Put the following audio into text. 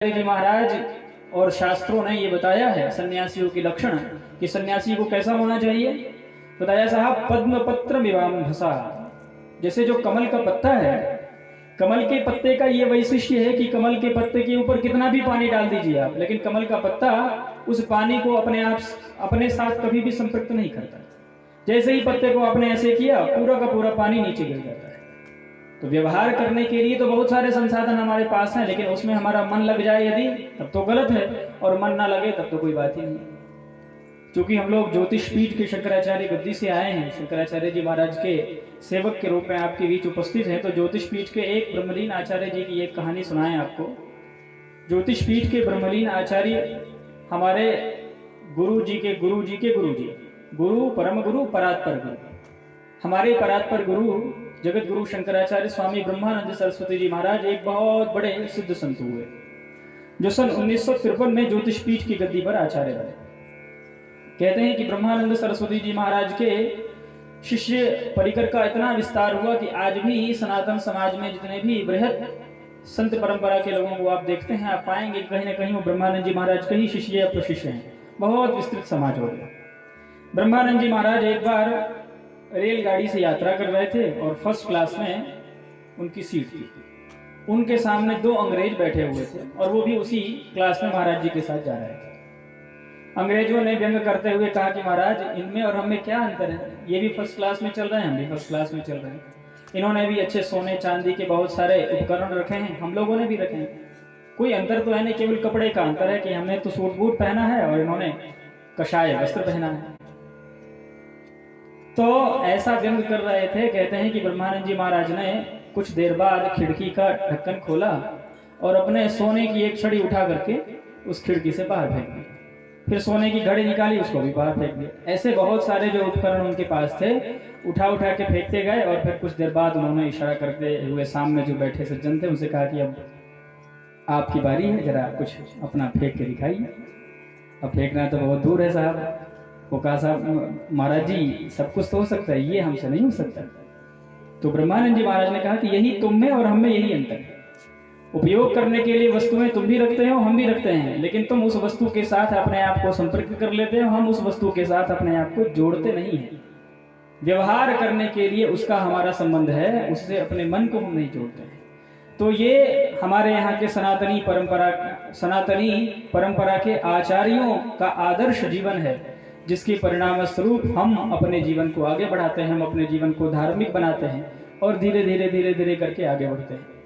जी महाराज और शास्त्रों ने ये बताया है सन्यासियों के लक्षण कि सन्यासी को कैसा होना चाहिए। बताया साहब पद्म पत्र विवाम्भसा, जैसे जो कमल का पत्ता है, कमल के पत्ते का ये वैशिष्ट्य है कि कमल के पत्ते के ऊपर कितना भी पानी डाल दीजिए आप, लेकिन कमल का पत्ता उस पानी को अपने साथ कभी भी संपृक्त नहीं करता। जैसे ही पत्ते को आपने ऐसे किया, पूरा का पूरा पानी नीचे गिर जाता है। तो व्यवहार करने के लिए तो बहुत सारे संसाधन हमारे पास हैं, लेकिन उसमें हमारा मन लग जाए यदि, तब तो गलत है, और मन ना लगे तब तो कोई बात ही नहीं। क्योंकि हम लोग ज्योतिष पीठ के शंकराचार्य गद्दी से आए हैं, शंकराचार्य जी महाराज के सेवक के रूप में आपके बीच उपस्थित हैं, तो ज्योतिष पीठ के एक ब्रह्मलीन आचार्य जी की एक कहानी सुनाएं आपको। ज्योतिष पीठ के ब्रह्मलीन आचार्य हमारे गुरु जी के गुरु जी के गुरु जी, गुरु परम गुरु परात्पर गुरु, हमारे परात्पर गुरु जगत गुरु शंकराचार्य स्वामी ब्रह्मानंद सरस्वती जी महाराज एक बहुत बड़े सिद्ध संत हुए, जो सन 1953 में ज्योतिष पीठ की गद्दी पर आचार्य बने। कहते हैं कि ब्रह्मानंद सरस्वती जी महाराज के शिष्य परिकर का इतना विस्तार हुआ कि आज भी सनातन समाज में जितने भी बृहद संत परंपरा के लोगों को आप देखते हैं, आप पाएंगे कहीं ना कहीं वो ब्रह्मानंद जी महाराज के ही शिष्य या प्रशिष्य हैं। बहुत विस्तृत समाज हो गया। ब्रह्मानंद जी महाराज एक बार रेलगाड़ी से यात्रा कर रहे थे और फर्स्ट क्लास में उनकी सीट थी। उनके सामने दो अंग्रेज बैठे हुए थे और वो भी उसी क्लास में महाराज जी के साथ जा रहे थे। अंग्रेजों ने व्यंग करते हुए कहा कि महाराज, इनमें और हमें क्या अंतर है, ये भी फर्स्ट क्लास में चल रहे हैं, हम भी फर्स्ट क्लास में चल रहे हैं। इन्होंने भी अच्छे सोने चांदी के बहुत सारे उपकरण रखे हैं, हम लोगों ने भी रखे हैं। कोई अंतर तो है नहीं, केवल कपड़े का अंतर है कि हमने तो सूट बूट पहना है और इन्होंने कषाय वस्त्र पहना है। तो ऐसा व्यंग कर रहे थे। कहते हैं कि ब्रह्मानंद जी महाराज ने कुछ देर बाद खिड़की का ढक्कन खोला और अपने सोने की एक छड़ी उठा करके उस खिड़की से बाहर फेंक दी। फिर सोने की घड़ी निकाली, उसको भी बाहर फेंक दिया। ऐसे बहुत सारे जो उपकरण उनके पास थे उठा उठा के फेंकते गए। और फिर कुछ देर बाद उन्होंने इशारा करते हुए सामने जो बैठे सज्जन थे उनसे कहा कि अब आपकी बारी है, जरा कुछ अपना फेंक के दिखाइए। अब फेंकना तो बहुत दूर है साहब। वो कहा साहब महाराज जी, सब कुछ तो हो सकता है, ये हमसे नहीं हो सकता। तो ब्रह्मानंद जी महाराज ने कहा कि यही तुम में और हम में यही अंतर है। उपयोग करने के लिए वस्तुएं तुम भी रखते हो, हम भी रखते हैं, लेकिन तुम उस वस्तु के साथ अपने आप को संपर्क कर लेते हो, हम उस वस्तु के साथ अपने आप को जोड़ते नहीं है। व्यवहार करने के लिए उसका हमारा संबंध है, उससे अपने मन को हम नहीं जोड़ते हैं। तो ये हमारे यहाँ के सनातनी परंपरा के आचार्यों का आदर्श जीवन है, जिसके परिणाम स्वरूप हम अपने जीवन को आगे बढ़ाते हैं, हम अपने जीवन को धार्मिक बनाते हैं और धीरे धीरे करके आगे बढ़ते हैं।